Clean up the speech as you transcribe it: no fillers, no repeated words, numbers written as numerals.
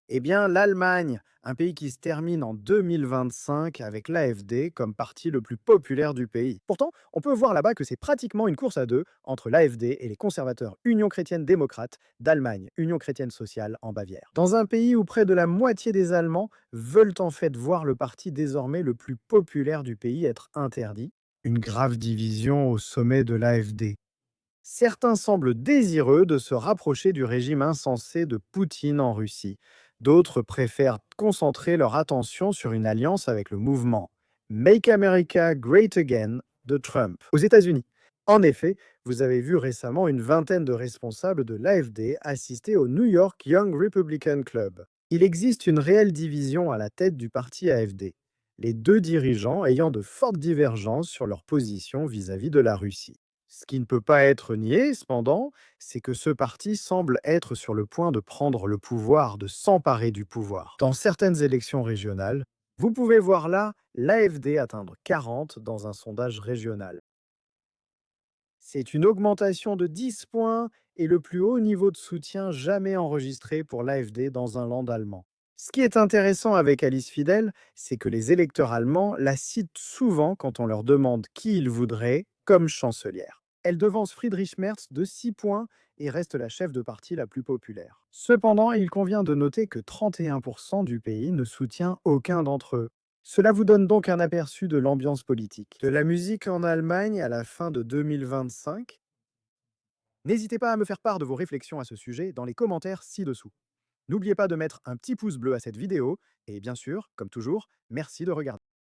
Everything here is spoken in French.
Eh bien, l'Allemagne, un pays qui se termine en 2025 avec l'AfD comme parti le plus populaire du pays. Pourtant, on peut voir là-bas que c'est pratiquement une course à deux entre l'AfD et les conservateurs Union chrétienne démocrate d'Allemagne, Union chrétienne sociale en Bavière. Dans un pays où près de la moitié des Allemands veulent en fait voir le parti désormais le plus populaire du pays être interdit, une grave division au sommet de l'AfD. Certains semblent désireux de se rapprocher du régime insensé de Poutine en Russie. D'autres préfèrent concentrer leur attention sur une alliance avec le mouvement Make America Great Again de Trump aux États-Unis. En effet, vous avez vu récemment une vingtaine de responsables de l'AfD assister au New York Young Republican Club. Il existe une réelle division à la tête du parti AfD, les deux dirigeants ayant de fortes divergences sur leur position vis-à-vis de la Russie. Ce qui ne peut pas être nié, cependant, c'est que ce parti semble être sur le point de prendre le pouvoir, de s'emparer du pouvoir. Dans certaines élections régionales, vous pouvez voir là l'AfD atteindre 40 dans un sondage régional. C'est une augmentation de 10 points et le plus haut niveau de soutien jamais enregistré pour l'AfD dans un land allemand. Ce qui est intéressant avec Alice Fidel, c'est que les électeurs allemands la citent souvent quand on leur demande qui ils voudraient comme chancelière. Elle devance Friedrich Merz de 6 points et reste la chef de parti la plus populaire. Cependant, il convient de noter que 31% du pays ne soutient aucun d'entre eux. Cela vous donne donc un aperçu de l'ambiance politique. De la musique en Allemagne à la fin de 2025. N'hésitez pas à me faire part de vos réflexions à ce sujet dans les commentaires ci-dessous. N'oubliez pas de mettre un petit pouce bleu à cette vidéo et bien sûr, comme toujours, merci de regarder.